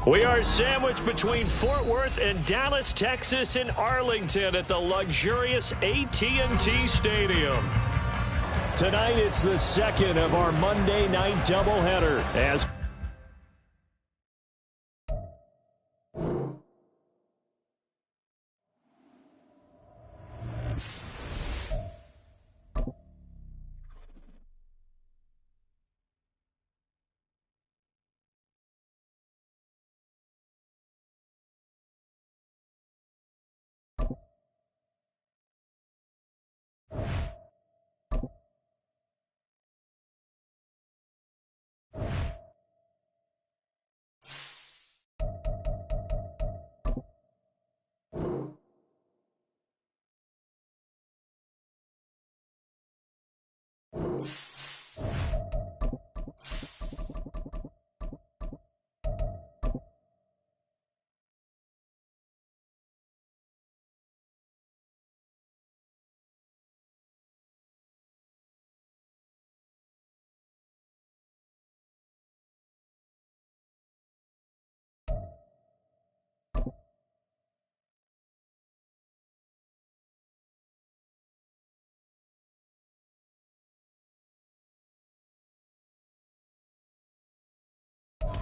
We are sandwiched between Fort Worth and Dallas, Texas, and Arlington at the luxurious AT&T Stadium. Tonight, it's the second of our Monday night doubleheader as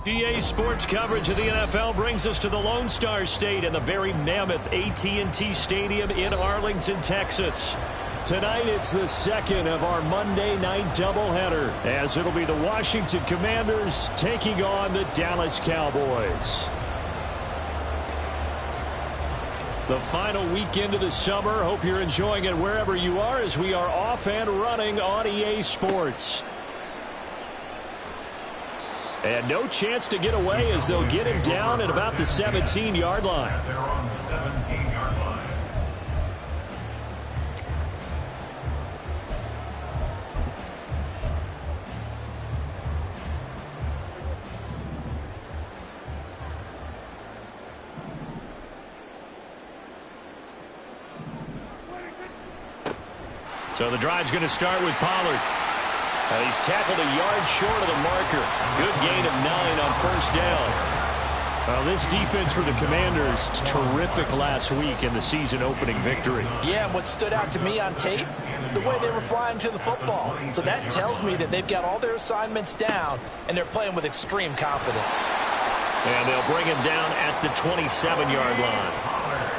EA Sports coverage of the NFL brings us to the Lone Star State and the very mammoth AT&T Stadium in Arlington, Texas. Tonight, it's the second of our Monday night doubleheader, as it'll be the Washington Commanders taking on the Dallas Cowboys. The final weekend of the summer. Hope you're enjoying it wherever you are, as we are off and running on EA Sports. And no chance to get away, as they'll get him down at about the 17-yard line. They're on 17-yard line. So the drive's going to start with Pollard. He's tackled a yard short of the marker. Good gain of 9 on first down. Well, this defense for the Commanders is terrific last week in the season-opening victory. Yeah, and what stood out to me on tape, the way they were flying to the football. So that tells me that they've got all their assignments down, and they're playing with extreme confidence. And they'll bring him down at the 27-yard line.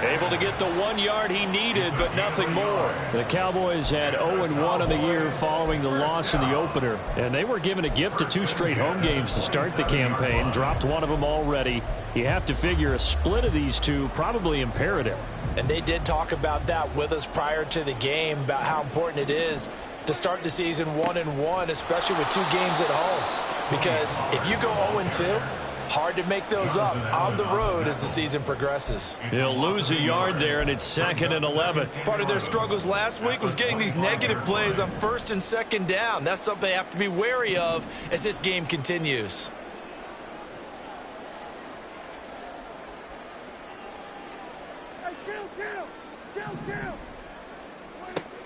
Able to get the 1 yard he needed, but nothing more. The Cowboys had 0-1 on the year following the loss in the opener, and they were given a gift of 2 straight home games to start the campaign. Dropped one of them already. You have to figure a split of these two probably imperative. And they did talk about that with us prior to the game, about how important it is to start the season 1-1, especially with 2 games at home. Because if you go 0-2, hard to make those up on the road as the season progresses. He'll lose a yard there, and it's 2nd and 11. Part of their struggles last week was getting these negative plays on 1st and 2nd down. That's something they have to be wary of as this game continues.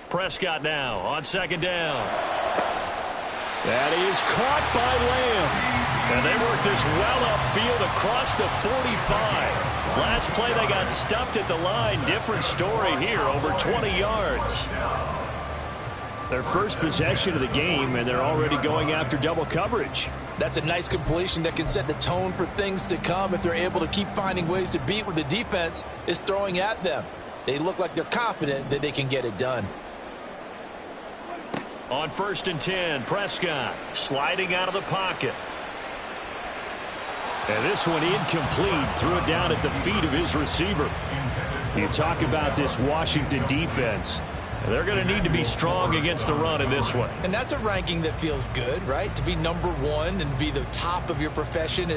Prescott now on 2nd down. That is caught by Lamb. And they work this well upfield across the 45. Last play they got stuffed at the line. Different story here, over 20 yards. Their first possession of the game, and they're already going after double coverage. That's a nice completion that can set the tone for things to come if they're able to keep finding ways to beat what the defense is throwing at them. They look like they're confident that they can get it done. On 1st and 10, Prescott sliding out of the pocket. And this one incomplete. Threw it down at the feet of his receiver. You talk about this Washington defense. They're going to need to be strong against the run in this one. And that's a ranking that feels good, right? To be number one and be the top of your profession.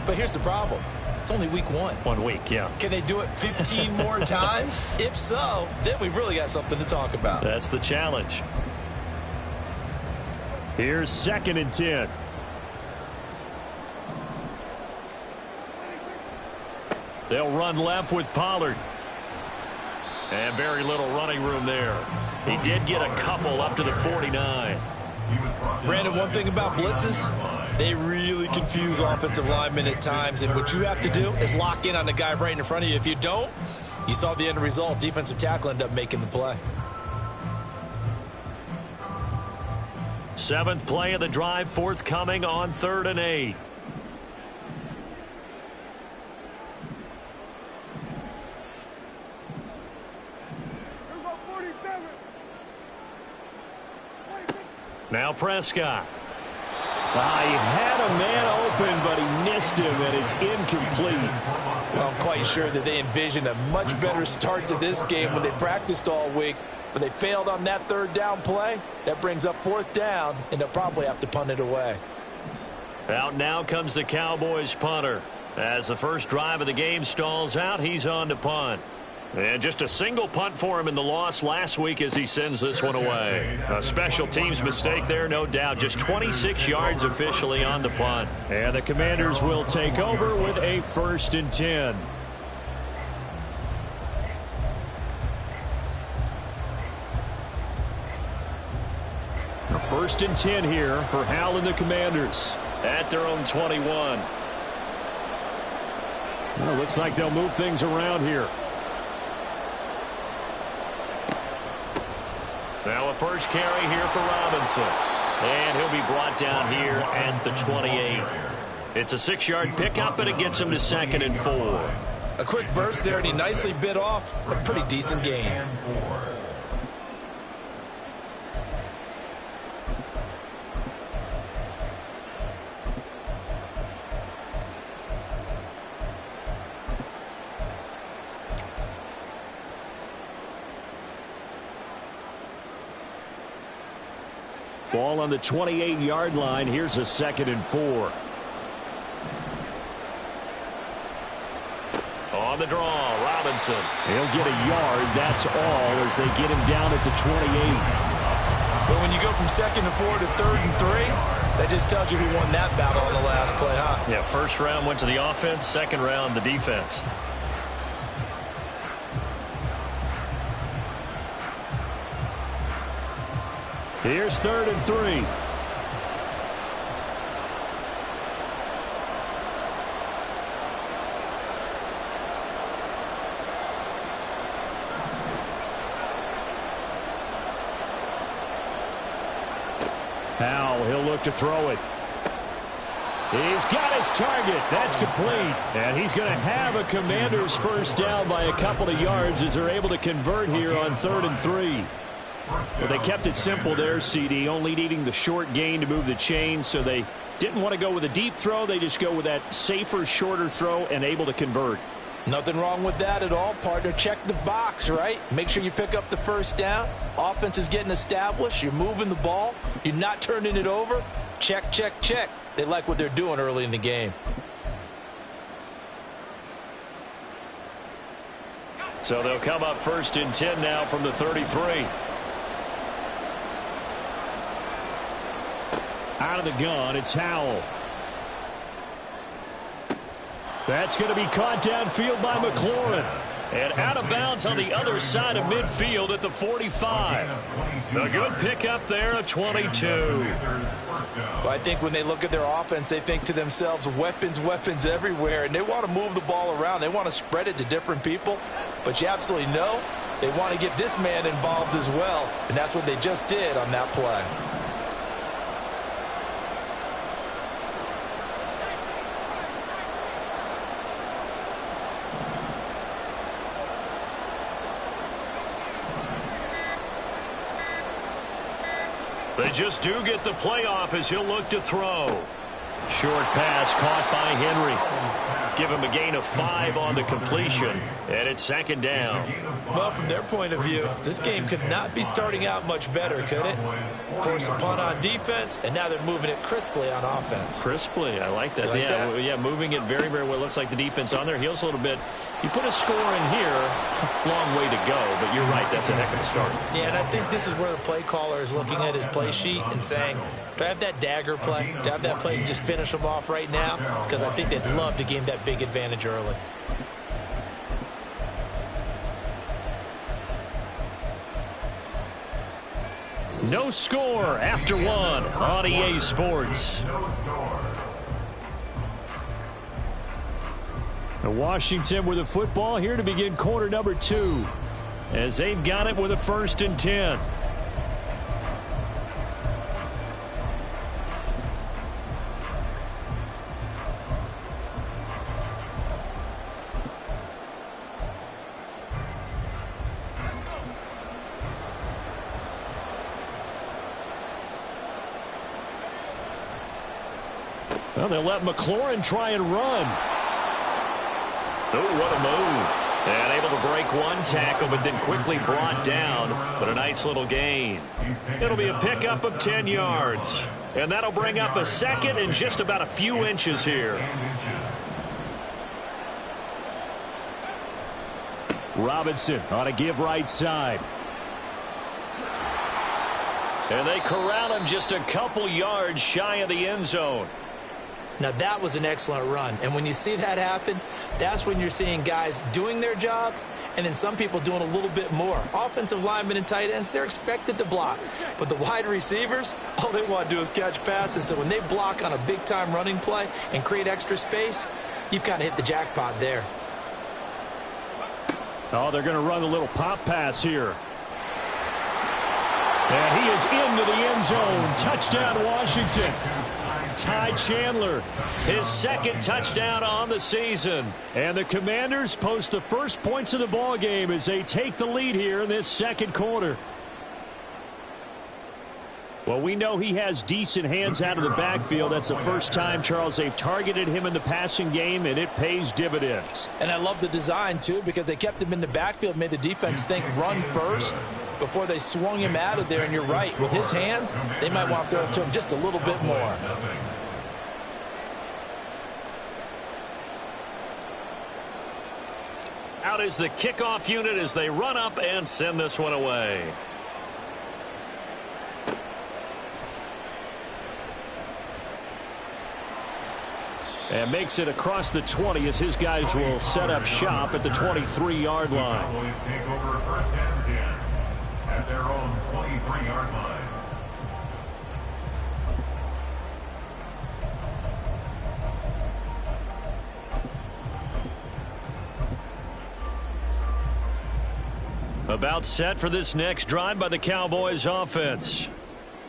But here's the problem. It's only week 1. 1 week, yeah. Can they do it 15 more times? If so, then we've really got something to talk about. That's the challenge. Here's 2nd and 10. They'll run left with Pollard. And very little running room there. He did get a couple up to the 49. Brandon, one thing about blitzes, they really confuse offensive linemen at times. And what you have to do is lock in on the guy right in front of you. If you don't, you saw the end result. Defensive tackle ended up making the play. 7th play of the drive forthcoming on 3rd and 8. Now Prescott. He had a man open, but he missed him, and it's incomplete. Well, I'm quite sure that they envisioned a much better start to this game when they practiced all week. But they failed on that 3rd down play. That brings up 4th down, and they'll probably have to punt it away. Out now comes the Cowboys punter. As the first drive of the game stalls out, he's on to punt. And just a single punt for him in the loss last week as he sends this one away. A special teams mistake there, no doubt. Just 26 yards officially on the punt. And the Commanders will take over with a 1st and 10. A 1st and 10 here for Hal and the Commanders. At their own 21. Well, looks like they'll move things around here. Now a first carry here for Robinson. And he'll be brought down here at the 28. It's a 6-yard pickup, and it gets him to 2nd and 4. A quick burst there, and he nicely bit off a pretty decent gain. Ball on the 28-yard line. Here's a 2nd and 4. On the draw, Robinson. He'll get a yard. That's all as they get him down at the 28. But when you go from 2nd and 4 to 3rd and 3, that just tells you who won that battle on the last play, huh? Yeah, first round went to the offense, second round the defense. Here's 3rd and 3. Howell, he'll look to throw it. He's got his target. That's complete. And he's going to have a Commander's first down by a couple of yards as they're able to convert here on 3rd and 3. Well, they kept it simple there, CD, only needing the short gain to move the chain, so they didn't want to go with a deep throw. They just go with that safer, shorter throw and able to convert. Nothing wrong with that at all, partner. Check the box, right? Make sure you pick up the first down. Offense is getting established. You're moving the ball. You're not turning it over. Check, check, check. They like what they're doing early in the game. So they'll come up 1st and 10 now from the 33. Out of the gun, it's Howell. That's going to be caught downfield by McLaurin. And out of bounds on the other side of midfield at the 45. A good pickup there at 22. Well, I think when they look at their offense, they think to themselves, weapons, weapons everywhere. And they want to move the ball around. They want to spread it to different people. But you absolutely know they want to get this man involved as well. And that's what they just did on that play. They just do get the playoff as he'll look to throw. Short pass caught by Henry. Give him a gain of 5 on the completion, and it's second down. Well, from their point of view, this game could not be starting out much better, could it? Force a punt on defense, and now they're moving it crisply on offense. Crisply, I like that. Like that? Yeah, moving it very, very well. Looks like the defense on their heels a little bit. You put a score in here, long way to go, but you're right, that's a heck of a start. Yeah, and I think this is where the play caller is looking at his play sheet and saying, do I have that dagger play? Do I have that play and just finish them off right now? Because I think they'd love to gain that big advantage early. No score after one on EA Sports. No score. Washington with a football here to begin quarter number 2 as they've got it with a 1st and 10. Well, they'll let McLaurin try and run. Oh, what a move. And able to break one tackle, but then quickly brought down. But a nice little gain. It'll be a pickup of 10 yards. And that'll bring up a second and just about a few inches here. Robinson on a give right side. And they corral him just a couple yards shy of the end zone. Now, that was an excellent run. And when you see that happen, that's when you're seeing guys doing their job and then some people doing a little bit more. Offensive linemen and tight ends, they're expected to block. But the wide receivers, all they want to do is catch passes. So when they block on a big-time running play and create extra space, you've kind of hit the jackpot there. Oh, they're going to run a little pop pass here. And he is into the end zone. Touchdown, Washington. Ty Chandler, his second touchdown on the season. And the Commanders post the first points of the ball game as they take the lead here in this second quarter. Well, we know he has decent hands out of the backfield. That's the first time, Charles, they've targeted him in the passing game, and it pays dividends. And I love the design, too, because they kept him in the backfield, made the defense think run first before they swung him out of there. And you're right, with his hands, they might want to throw it to him just a little bit more. Out is the kickoff unit as they run up and send this one away. And makes it across the 20 as his guys will set up shop at the 23-yard line. Cowboys take over 1st and 10 at their own 23-yard line. About set for this next drive by the Cowboys offense.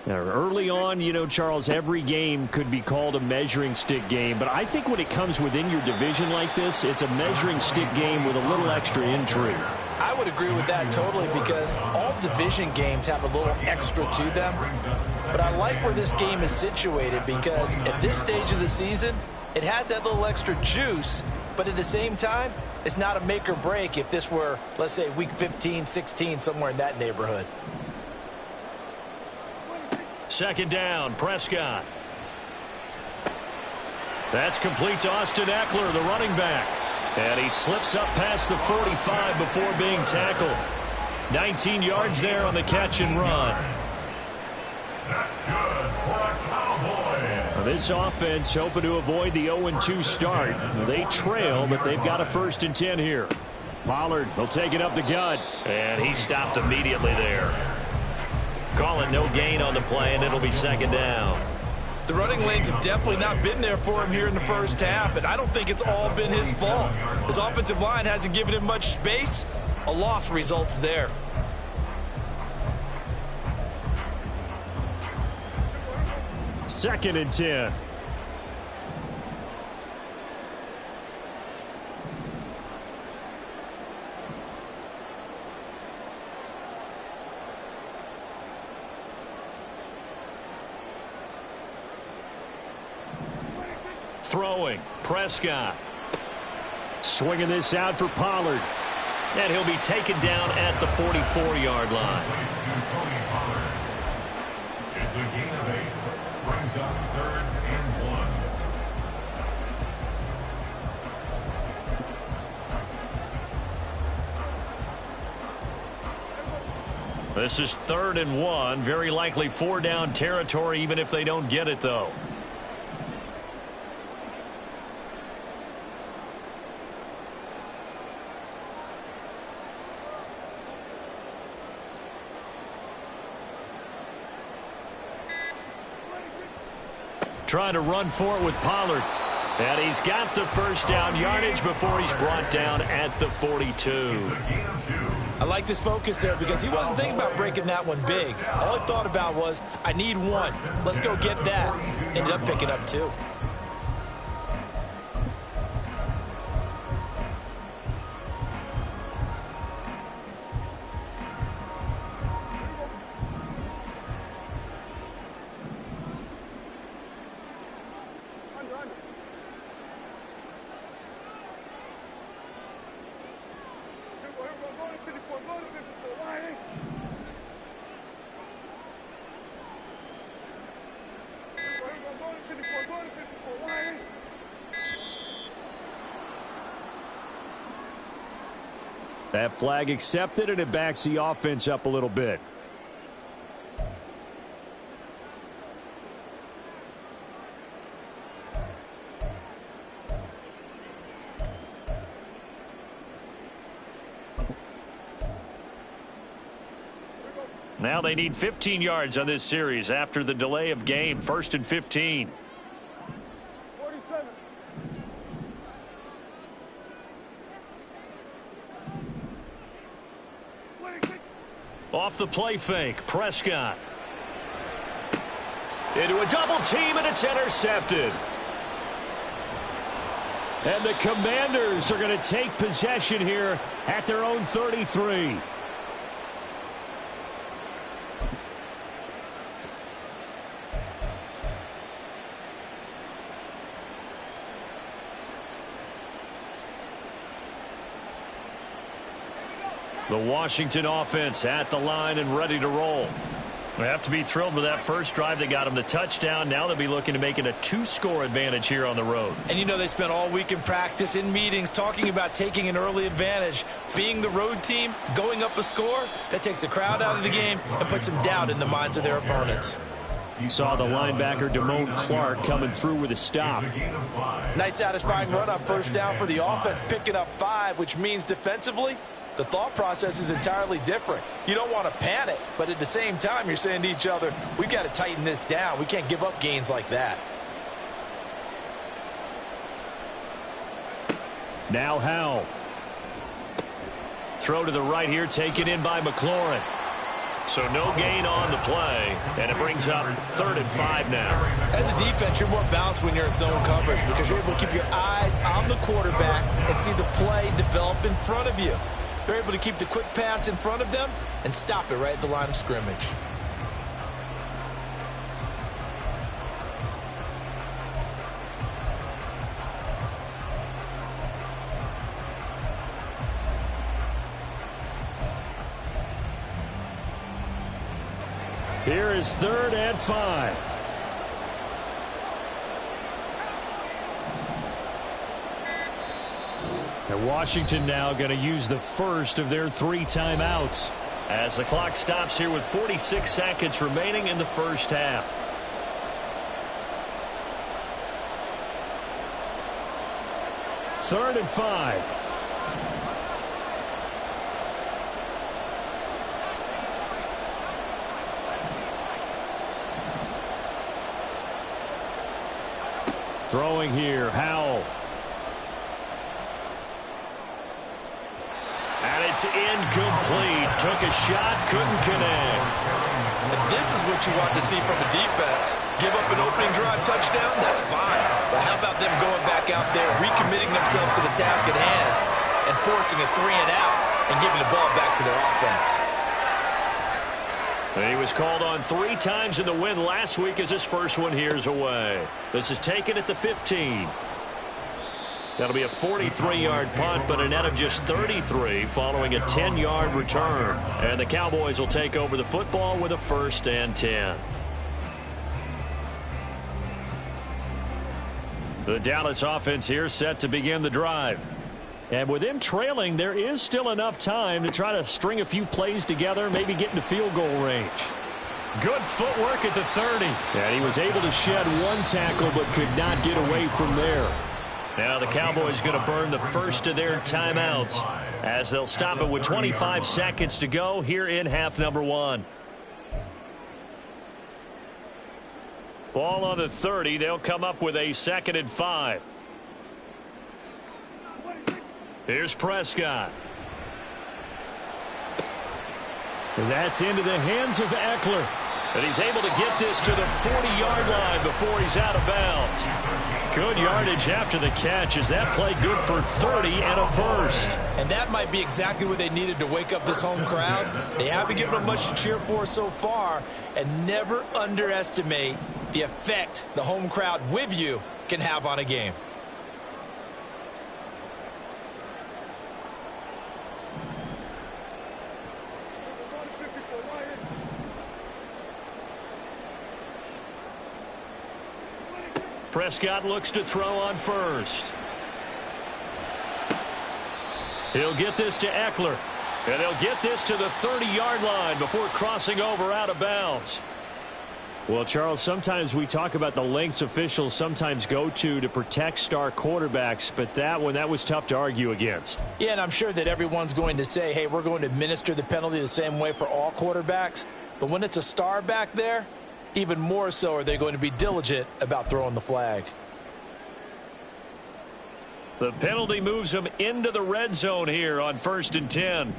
Now, early on, you know, Charles, every game could be called a measuring stick game. But I think when it comes within your division like this, it's a measuring stick game with a little extra intrigue. I would agree with that totally because all division games have a little extra to them. But I like where this game is situated because at this stage of the season, it has that little extra juice. But at the same time, it's not a make or break if this were, let's say, week 15, 16, somewhere in that neighborhood. Second down, Prescott. That's complete to Austin Eckler, the running back. And he slips up past the 45 before being tackled. 19 yards there on the catch and run. That's good for a Cowboys. Now, this offense hoping to avoid the 0-2 start. They trail, but they've got a 1st and 10 here. Pollard will take it up the gut. And he stopped immediately there. Calling no gain on the play, and it'll be second down. The running lanes have definitely not been there for him here in the first half, and I don't think it's all been his fault. His offensive line hasn't given him much space. A loss results there. Second and 10. throwing. Prescott. Swinging this out for Pollard. And he'll be taken down at the 44-yard line. It's a gain of 8. Brings up 3rd and 1. This is 3rd and 1. Very likely 4-down territory, even if they don't get it, though. Trying to run for it with Pollard. And he's got the first down yardage before he's brought down at the 42. I like this focus there because he wasn't thinking about breaking that one big. All he thought about was, I need one. Let's go get that. Ended up picking up 2. That flag accepted, and it backs the offense up a little bit. Now they need 15 yards on this series after the delay of game. 1st and 15. Off the play fake, Prescott. Into a double team, and it's intercepted. And the Commanders are going to take possession here at their own 33. The Washington offense at the line and ready to roll. They have to be thrilled with that first drive that got them the touchdown. Now they'll be looking to make it a 2-score advantage here on the road. And you know they spent all week in practice, in meetings, talking about taking an early advantage. Being the road team, going up a score, that takes the crowd out of the game and puts some doubt in the minds of their opponents. You saw the linebacker Damone Clark coming through with a stop. Nice satisfying run on first down for the offense, picking up 5, which means defensively, the thought process is entirely different. You don't want to panic, but at the same time, you're saying to each other, we've got to tighten this down. We can't give up gains like that. Now Howell. Throw to the right here, taken in by McLaurin. So no gain on the play, and it brings up 3rd and 5 now. As a defense, you're more balanced when you're in zone coverage because you're able to keep your eyes on the quarterback and see the play develop in front of you. They're able to keep the quick pass in front of them and stop it right at the line of scrimmage. Here is 3rd and 5. And Washington now going to use the first of their 3 timeouts. As the clock stops here with 46 seconds remaining in the first half. Third and 5. Throwing here, Howell. And it's incomplete. Took a shot, couldn't connect. And this is what you want to see from a defense. Give up an opening drive touchdown, that's fine. But how about them going back out there, recommitting themselves to the task at hand, and forcing a 3 and out, and giving the ball back to their offense? He was called on 3 times in the win last week as his first one here's away. This is taken at the 15. That'll be a 43-yard punt, but a net of just 33 following a 10-yard return. And the Cowboys will take over the football with a 1st and 10. The Dallas offense here set to begin the drive. And with them trailing, there is still enough time to try to string a few plays together, maybe get into field goal range. Good footwork at the 30. And he was able to shed 1 tackle but could not get away from there. Now the Cowboys going to burn the first of their timeouts as they'll stop it with 25 seconds to go here in half number 1. Ball on the 30. They'll come up with a 2nd and 5. Here's Prescott. And that's into the hands of Eckler. And he's able to get this to the 40-yard line before he's out of bounds. Good yardage after the catch as that play good for 30 and a 1st. And that might be exactly what they needed to wake up this home crowd. They haven't given them much to cheer for so far, and never underestimate the effect the home crowd with you can have on a game. Prescott looks to throw on 1st. He'll get this to Eckler. And he'll get this to the 30-yard line before crossing over out of bounds. Well, Charles, sometimes we talk about the lengths officials sometimes go to protect star quarterbacks, but that was tough to argue against. Yeah, and I'm sure that everyone's going to say, hey, we're going to administer the penalty the same way for all quarterbacks. But when it's a star back there, even more so are they going to be diligent about throwing the flag. The penalty moves him into the red zone here on 1st and 10.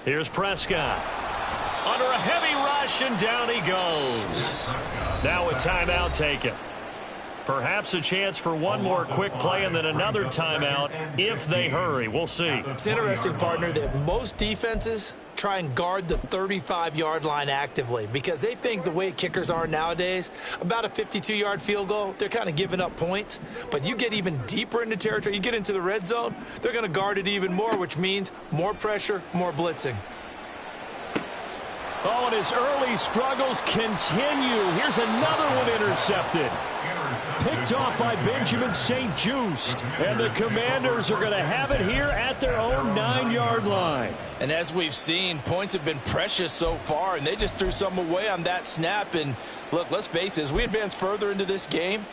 Here's Prescott. Under a heavy rush, and down he goes. Now a timeout taken. Perhaps a chance for one more quick play and then another timeout if they hurry. We'll see. It's interesting, partner, that most defenses try and guard the 35-yard line actively because they think the way kickers are nowadays, about a 52-yard field goal, they're kind of giving up points. But you get even deeper into territory, you get into the red zone, they're going to guard it even more, which means more pressure, more blitzing. Oh, and his early struggles continue. Here's another one intercepted. Picked off by Benjamin St-Juste. And the Commanders are going to have it here at their own 9-yard line. And as we've seen, points have been precious so far, and they just threw some away on that snap. And look, let's face it, as we advance further into this game,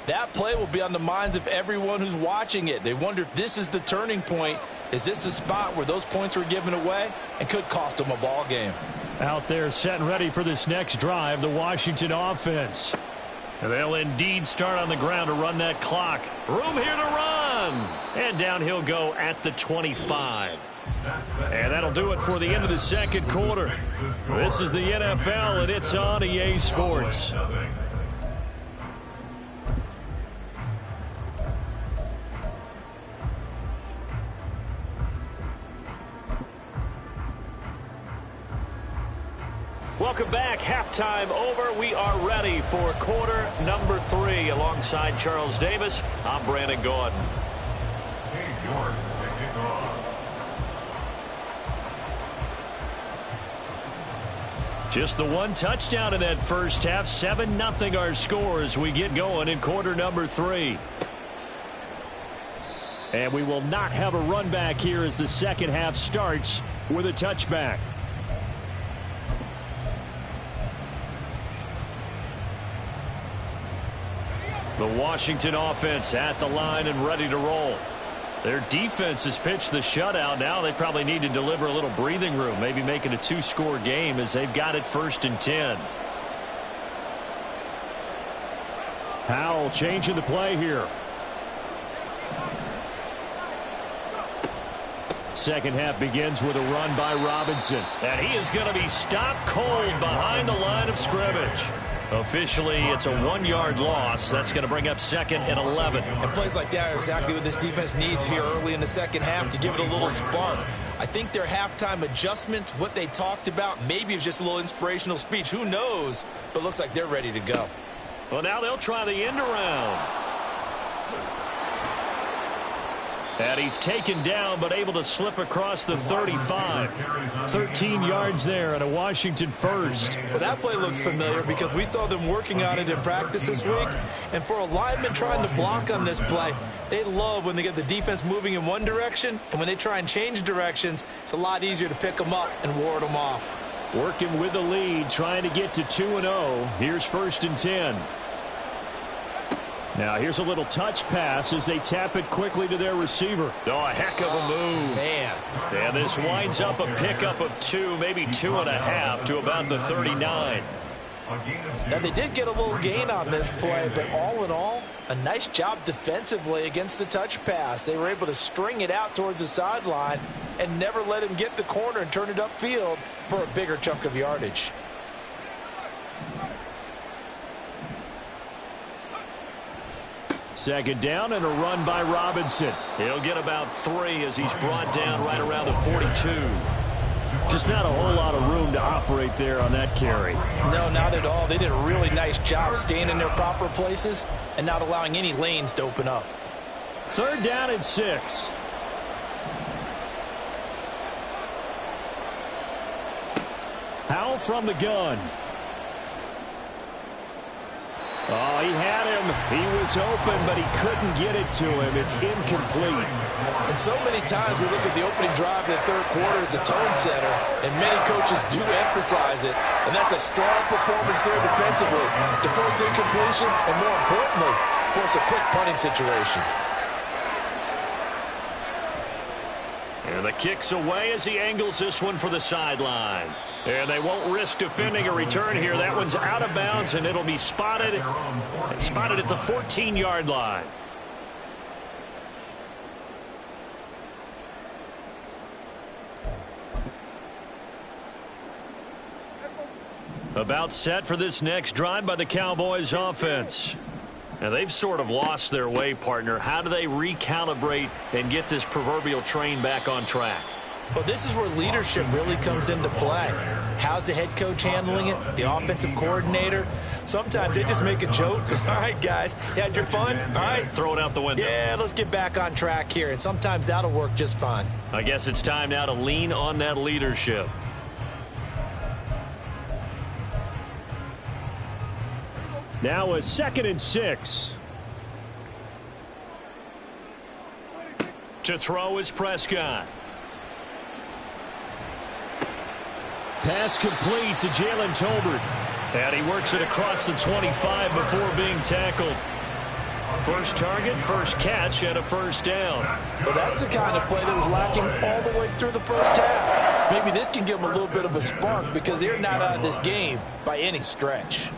that play will be on the minds of everyone who's watching it. They wonder if this is the turning point. Is this the spot where those points were given away and could cost them a ball game? Out there set and ready for this next drive, the Washington offense. And they'll indeed start on the ground to run that clock. Room here to run. And down he'll go at the 25. And that'll do it for the end of the second quarter. This is the NFL, and it's on EA Sports. Welcome back. Halftime over. We are ready for quarter number 3. Alongside Charles Davis, I'm Brandon Gordon. Just the one touchdown in that first half. 7-0 our score as we get going in quarter number 3. And we will not have a run back here as the second half starts with a touchback. The Washington offense at the line and ready to roll. Their defense has pitched the shutout. Now they probably need to deliver a little breathing room, maybe make it a 2-score game as they've got it 1st and 10. Howell changing the play here. Second half begins with a run by Robinson. And he is going to be stopped cold behind the line of scrimmage. Officially, it's a 1-yard loss. That's going to bring up 2nd and 11. And plays like that are exactly what this defense needs here early in the second half to give it a little spark. I think their halftime adjustments, what they talked about, maybe it was just a little inspirational speech. Who knows? But looks like they're ready to go. Well, now they'll try the end around. And he's taken down, but able to slip across the 35. 13 yards there and a Washington first. Well, that play looks familiar because we saw them working on it in practice this week. And for a lineman trying to block on this play, they love when they get the defense moving in one direction. And when they try and change directions, it's a lot easier to pick them up and ward them off. Working with the lead, trying to get to 2-0. Here's 1st and 10. Now here's a little touch pass as they tap it quickly to their receiver. Oh, a heck of a move. Man. And this winds up a pickup of 2, maybe 2.5 to about the 39. Now they did get a little gain on this play, but all in all, a nice job defensively against the touch pass. They were able to string it out towards the sideline and never let him get the corner and turn it upfield for a bigger chunk of yardage. Second down and a run by Robinson. He'll get about 3 as he's brought down right around the 42. Just not a whole lot of room to operate there on that carry. No, not at all. They did a really nice job staying in their proper places and not allowing any lanes to open up. 3rd down and 6. Howell from the gun. Oh, he had him. He was open, but he couldn't get it to him. It's incomplete. And so many times we look at the opening drive of the third quarter as a tone setter, and many coaches do emphasize it. And that's a strong performance there defensively to force incompletion and, more importantly, force a quick punting situation. And the kick's away as he angles this one for the sideline. And they won't risk defending a return here. That one's out of bounds, and it'll be spotted at the 14-yard line. About set for this next drive by the Cowboys offense. Now, they've sort of lost their way, partner. How do they recalibrate and get this proverbial train back on track? Well, this is where leadership really comes into play. How's the head coach handling it? The offensive coordinator? Sometimes they just make a joke. All right, guys, you had your fun? All right. Throw it out the window. Yeah, let's get back on track here. And sometimes that'll work just fine. I guess it's time now to lean on that leadership. Now a 2nd and 6. To throw is Prescott. Pass complete to Jalen Tolbert. And he works it across the 25 before being tackled. First target, first catch, and a 1st down. Well, that's the kind of play that was lacking all the way through the first half. Maybe this can give them a little bit of a spark because they're not out of this game by any stretch.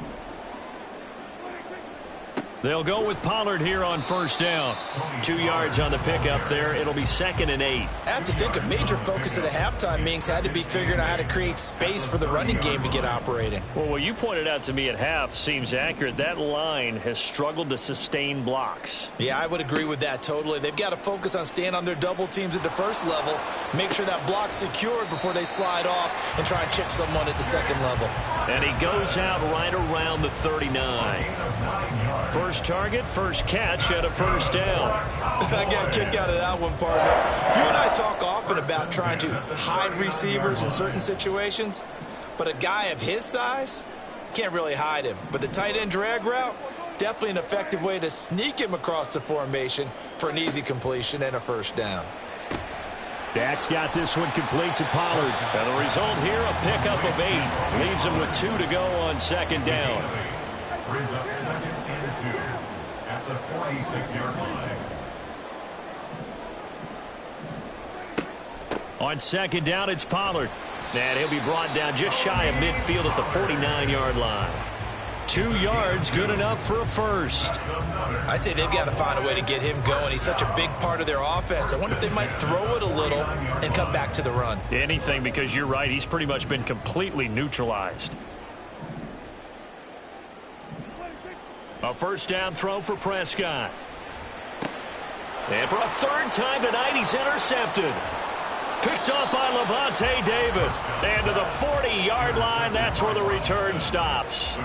They'll go with Pollard here on 1st down. 2 yards on the pickup there. It'll be 2nd and 8. I have to think a major focus of the halftime meetings had to be figuring out how to create space for the running game to get operating. Well, what you pointed out to me at half seems accurate. That line has struggled to sustain blocks. Yeah, I would agree with that totally. They've got to focus on staying on their double teams at the first level, make sure that block's secured before they slide off and try and chip someone at the second level. And he goes out right around the 39. First target, first catch, and a 1st down. I got a kick out of that one, partner. You and I talk often about trying to hide receivers in certain situations, but a guy of his size can't really hide him. But the tight end drag route, definitely an effective way to sneak him across the formation for an easy completion and a 1st down. Dak's got this one complete to Pollard. And the result here, a pickup of 8. Leaves him with 2 to go on 2nd down. Brings up 2nd and 2 at the 46-yard line. On 2nd down, it's Pollard. And he'll be brought down just shy of midfield at the 49-yard line. 2 yards, good enough for a first. I'd say they've got to find a way to get him going. He's such a big part of their offense. I wonder if they might throw it a little and come back to the run. Anything, because you're right. He's pretty much been completely neutralized. A first down throw for Prescott. And for a 3rd time tonight, he's intercepted. Picked off by Levante David. And to the 40-yard line, that's where the return stops.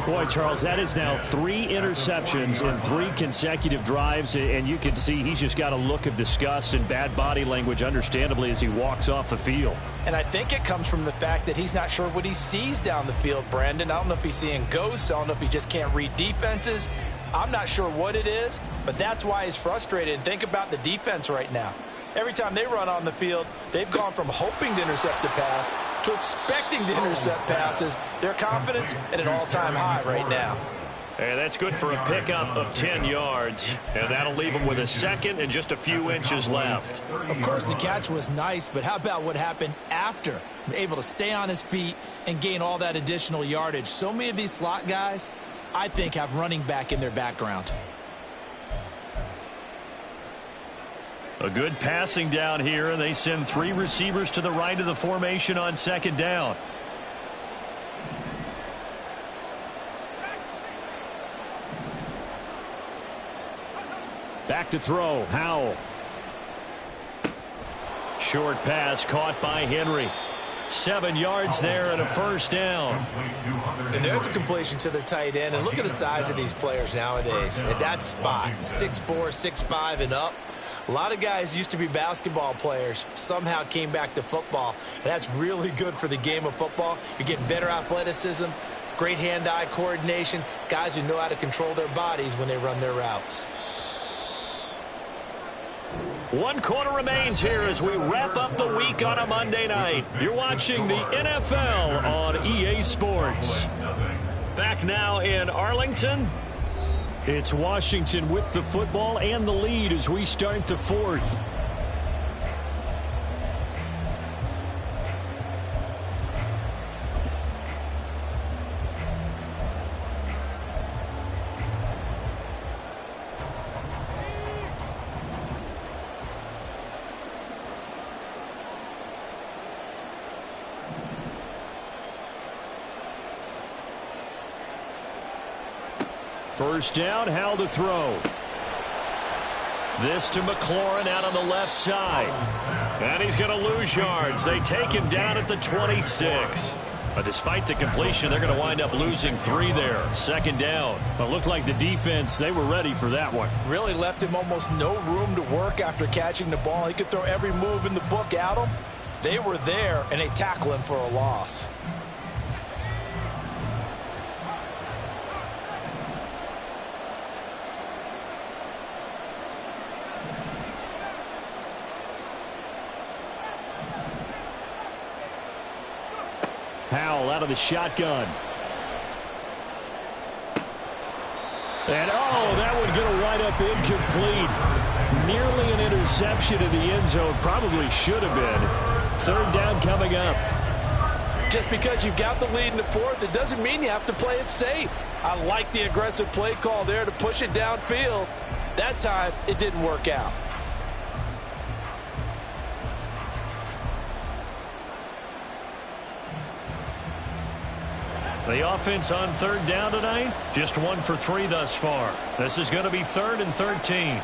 Boy, Charles, that is now 3 interceptions in 3 consecutive drives, and you can see he's just got a look of disgust and bad body language, understandably, as he walks off the field. And I think it comes from the fact that he's not sure what he sees down the field, Brandon. I don't know if he's seeing ghosts. I don't know if he just can't read defenses. I'm not sure what it is, but that's why he's frustrated. And think about the defense right now. Every time they run on the field, they've gone from hoping to intercept a pass to expecting to intercept passes. Their confidence at an all-time high right now. And that's good for a pickup of 10 yards. And that'll leave him with a second and just a few inches left. Of course, the catch was nice, but how about what happened after? Able to stay on his feet and gain all that additional yardage. So many of these slot guys, I think, have running back in their background. A good passing down here, and they send 3 receivers to the right of the formation on 2nd down. Back to throw, Howell. Short pass caught by Henry. 7 yards there and a first down. And there's a completion to the tight end. And look at the size of these players nowadays. At that spot, 6'4", 6'5", and up. A lot of guys used to be basketball players, somehow came back to football. And that's really good for the game of football. You're getting better athleticism, great hand-eye coordination, guys who know how to control their bodies when they run their routes. 1 quarter remains here as we wrap up the week on a Monday night. You're watching the NFL on EA Sports. Back now in Arlington. It's Washington with the football and the lead as we start the 4th. First down, Howell to throw. This to McLaurin out on the left side. And he's going to lose yards. They take him down at the 26. But despite the completion, they're going to wind up losing 3 there. 2nd down. But it looked like the defense, they were ready for that one. Really left him almost no room to work after catching the ball. He could throw every move in the book at him. They were there, and they tackle him for a loss. Howell out of the shotgun. And, oh, that one going to wind up incomplete. Nearly an interception in the end zone. Probably should have been. 3rd down coming up. Just because you've got the lead in the 4th, it doesn't mean you have to play it safe. I like the aggressive play call there to push it downfield. That time, it didn't work out. The offense on 3rd down tonight, just 1 for 3 thus far. This is going to be 3rd and 13.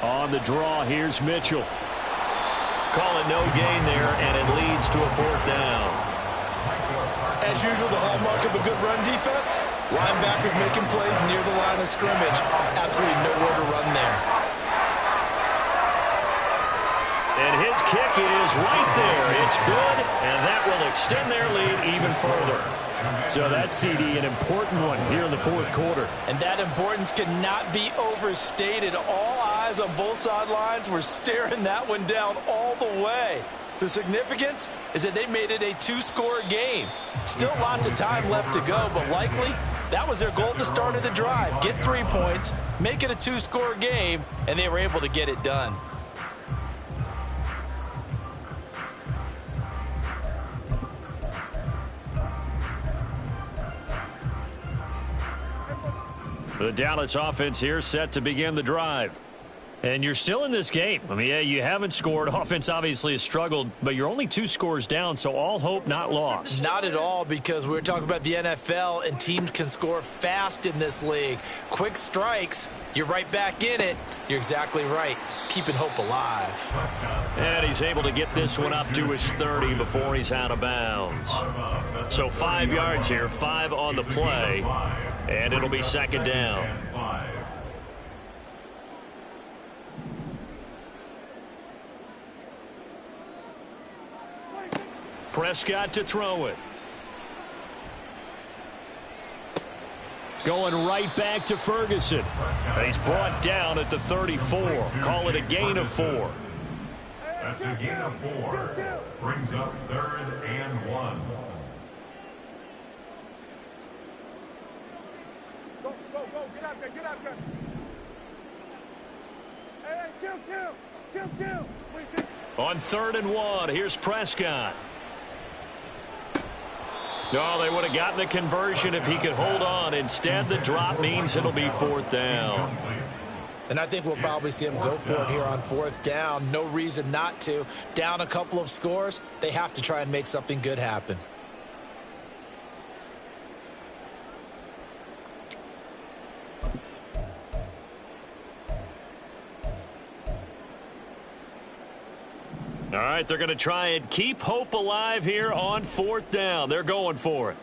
On the draw, here's Mitchell. Call it no gain there, and it leads to a 4th down. As usual, the hallmark of a good run defense, linebackers making plays near the line of scrimmage. Absolutely nowhere to run there. And his kick is right there. It's good, and that will extend their lead even further. So that's, CD, an important one here in the 4th quarter. And that importance cannot be overstated. All eyes on both sidelines were staring that one down all the way. The significance is that they made it a 2-score game. Still lots of time left to go, but likely that was their goal at the start of the drive. Get 3 points, make it a 2-score game, and they were able to get it done. The Dallas offense here set to begin the drive. And you're still in this game. I mean, yeah, you haven't scored. Offense obviously has struggled, but you're only 2 scores down, so all hope not lost. Not at all, because we're talking about the NFL, and teams can score fast in this league. Quick strikes, you're right back in it. You're exactly right. Keeping hope alive. And he's able to get this one up to his 30 before he's out of bounds. So 5 yards here, 5 on the play, and it'll be second down. Prescott to throw it. Going right back to Ferguson. He's brought down at the 34. Call it a gain of 4. That's a gain of 4. Brings up 3rd and 1. Go, get out there. Hey, 2. On 3rd and 1, here's Prescott. No, they would have gotten the conversion if he could hold on. Instead, the drop means it'll be 4th down. And I think we'll probably see him go for it here on 4th down. No reason not to. Down a couple of scores, they have to try and make something good happen. All right, they're going to try and keep hope alive here on 4th down. They're going for it.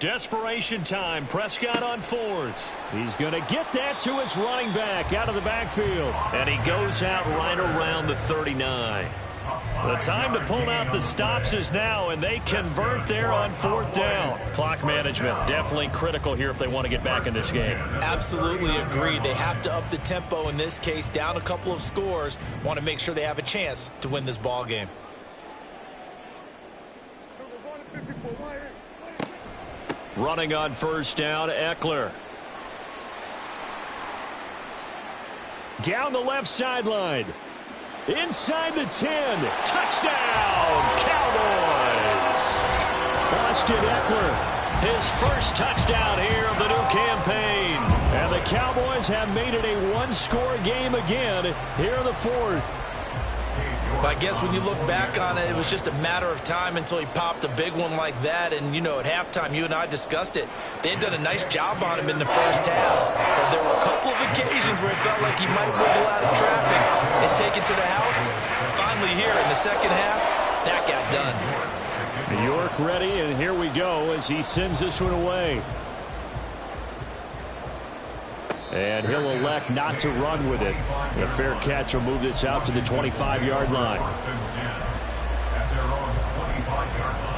Desperation time. Prescott on 4th. He's going to get that to his running back out of the backfield. And he goes out right around the 39. The time to pull out the stops is now, and they convert there on 4th down. Clock management, definitely critical here if they want to get back in this game. Absolutely agreed. They have to up the tempo in this case, down a couple of scores. Want to make sure they have a chance to win this ball game. Running on 1st down, Eckler. Down the left sideline. Inside the 10. Touchdown, Cowboys. Austin Eckler, his first touchdown here of the new campaign. And the Cowboys have made it a 1-score game again here in the 4th. But I guess when you look back on it, it was just a matter of time until he popped a big one like that. And, you know, at halftime, you and I discussed it. They had done a nice job on him in the first half. But there were a couple of occasions where it felt like he might wiggle out of traffic and take it to the house. Finally here in the second half, that got done. York ready, and here we go as he sends this one away. And he'll elect not to run with it. A fair catch will move this out to the 25-yard line. At their own 25-yard line.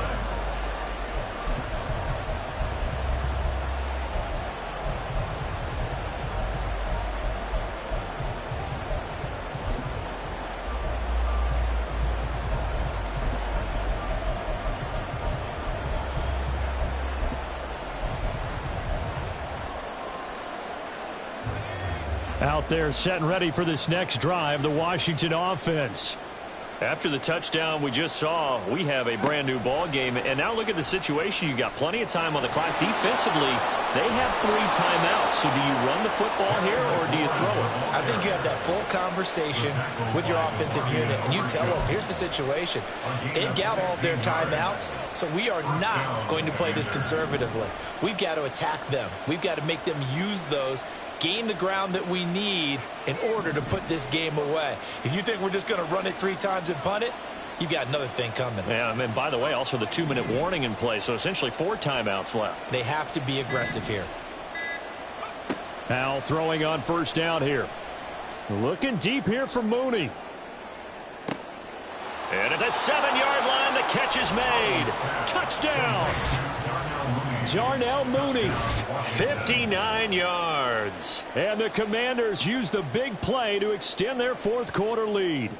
Out there set and ready for this next drive, the Washington offense. After the touchdown we just saw, we have a brand new ball game. And now look at the situation. You got plenty of time on the clock. Defensively, they have 3 timeouts. So do you run the football here or do you throw it? I think you have that full conversation with your offensive unit, and you tell them, here's the situation. They've got all of their timeouts, so we are not going to play this conservatively. We've got to attack them. We've got to make them use those, gain the ground that we need in order to put this game away. If you think we're just going to run it 3 times and punt it, you've got another thing coming. Yeah, and by the way, also the 2-minute warning in play, so essentially 4 timeouts left. They have to be aggressive here. Now throwing on 1st down here. Looking deep here for Mooney. And at the 7-yard line, the catch is made. Touchdown! Darnell Mooney, 59 yards. And the Commanders use the big play to extend their 4th quarter lead.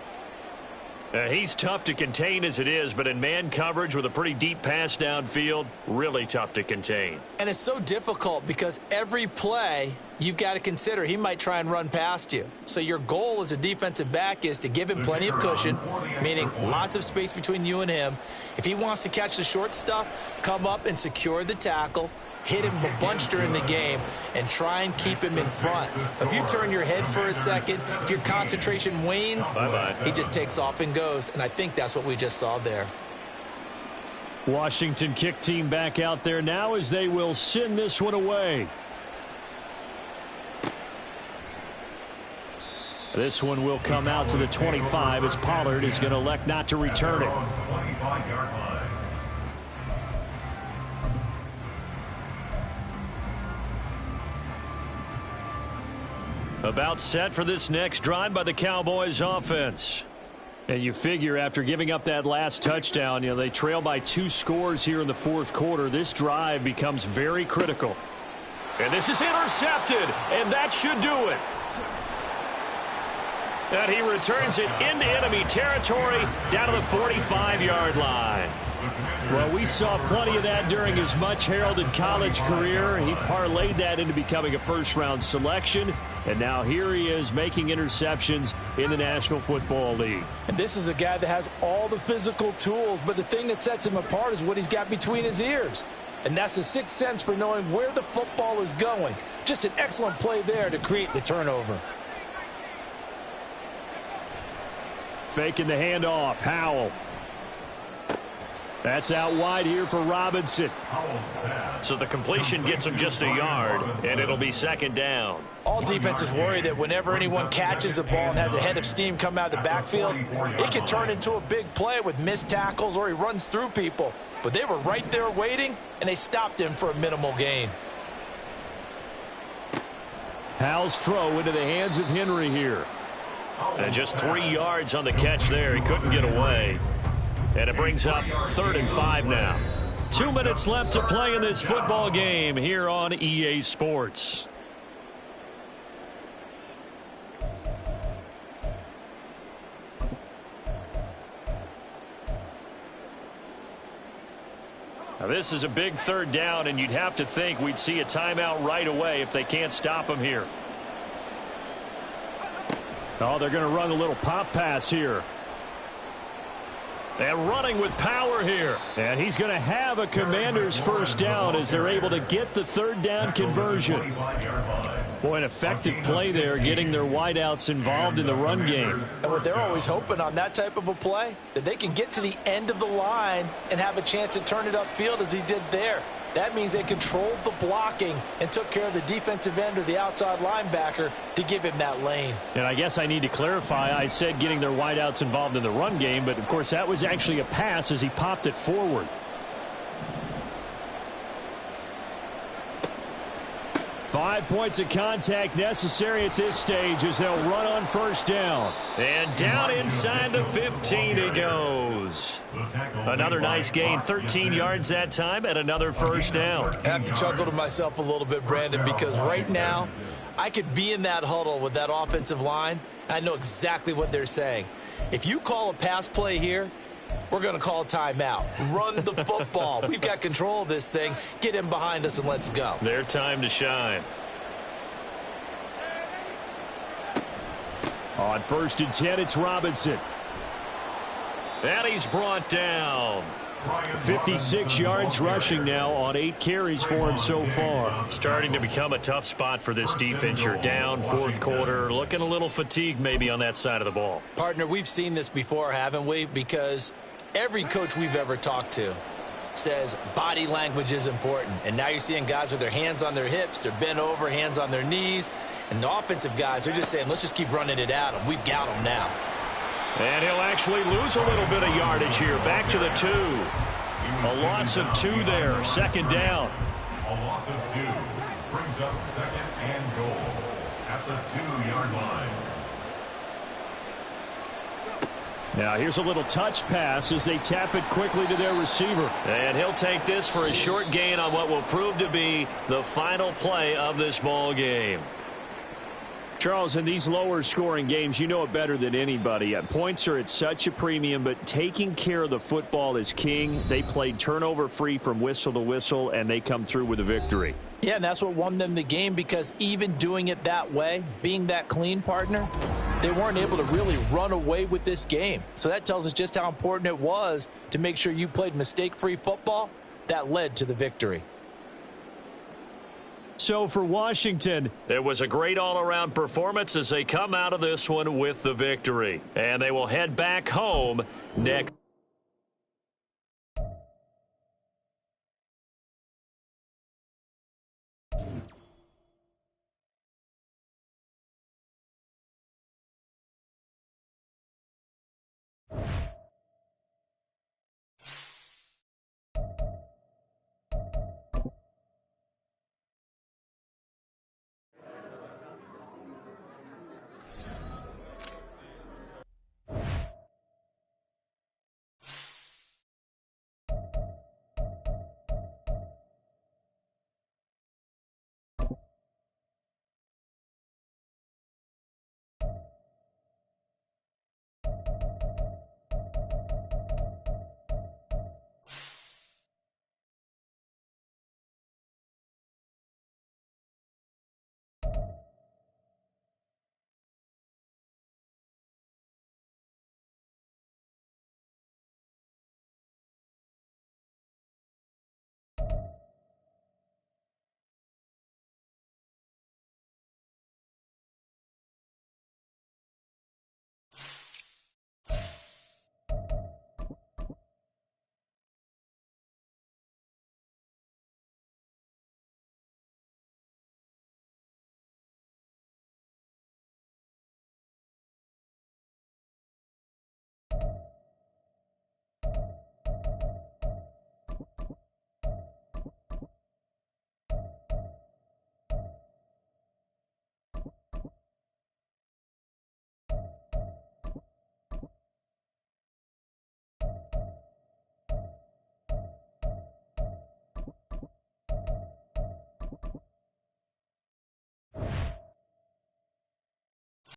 He's tough to contain as it is, but in man coverage with a pretty deep pass downfield, really tough to contain. And it's so difficult because every play you've got to consider he might try and run past you. So your goal as a defensive back is to give him plenty of cushion, meaning lots of space between you and him. If he wants to catch the short stuff, come up and secure the tackle, hit him a bunch during the game, and try and keep him in front. If you turn your head for a second, if your concentration wanes, he just takes off and goes, and I think that's what we just saw there. Washington kick team back out there now as they will send this one away. This one will come out to the 25 as Pollard is going to elect not to return it. 25-yard line. About set for this next drive by the Cowboys offense. And you figure after giving up that last touchdown, they trail by 2 scores here in the fourth quarter. This drive becomes very critical. And this is intercepted, and that should do it. And he returns it into enemy territory down to the 45-yard line. Well, we saw plenty of that during his much-heralded college career. He parlayed that into becoming a first-round selection, and now here he is making interceptions in the National Football League. And this is a guy that has all the physical tools, but the thing that sets him apart is what he's got between his ears. And that's the sixth sense for knowing where the football is going. Just an excellent play there to create the turnover. Faking the handoff, Howell. That's out wide here for Robinson. So the completion gets him just a yard, and it'll be second down. All defenses worry that whenever anyone catches the ball and has a head of steam come out of the backfield, it can turn into a big play with missed tackles or he runs through people. But they were right there waiting, and they stopped him for a minimal gain. Howell's throw into the hands of Henry here. And just 3 yards on the catch there. He couldn't get away. And it brings up 3rd and 5 now. 2 minutes left to play in this football game here on EA Sports. Now this is a big 3rd down, and you'd have to think we'd see a timeout right away if they can't stop him here. Oh, they're going to run a little pop pass here. And running with power here. And he's going to have a Commander's first down as they're able to get the 3rd down conversion. Boy, an effective play there, getting their wideouts involved in the run game. And what they're always hoping on that type of a play, that they can get to the end of the line and have a chance to turn it upfield as he did there. That means they controlled the blocking and took care of the defensive end or the outside linebacker to give him that lane. And I guess I need to clarify, I said getting their wideouts involved in the run game, but of course that was actually a pass as he popped it forward. 5 points of contact necessary at this stage as they'll run on first down. And down inside the 15 he goes. Another nice gain, 13 yards that time, and another first down. I have to chuckle to myself a little bit, Brandon, because right now I could be in that huddle with that offensive line. I know exactly what they're saying. If you call a pass play here, we're going to call a timeout. Run the football. We've got control of this thing. Get him behind us and let's go. Their time to shine. On 1st and 10, it's Robinson. And he's brought down. 56 yards rushing now on 8 carries for him so far. Starting to become a tough spot for this defense. You're down 4th quarter, looking a little fatigued maybe on that side of the ball. Partner, we've seen this before, haven't we? Because every coach we've ever talked to says body language is important. And now you're seeing guys with their hands on their hips, they're bent over, hands on their knees. And the offensive guys, they're just saying, let's just keep running it at them. We've got them now. And he'll actually lose a little bit of yardage here. Back to the 2. A loss of 2 there. 2nd down. A loss of 2 brings up 2nd and goal at the 2-yard line. Now here's a little touch pass as they tap it quickly to their receiver. And he'll take this for a short gain on what will prove to be the final play of this ball game. Charles, in these lower-scoring games, you know it better than anybody. Points are at such a premium, but taking care of the football is king. They played turnover-free from whistle to whistle, and they come through with a victory. Yeah, and that's what won them the game, because even doing it that way, being that clean partner, they weren't able to really run away with this game. So that tells us just how important it was to make sure you played mistake-free football. That led to the victory. So for Washington, it was a great all-around performance as they come out of this one with the victory. And they will head back home next.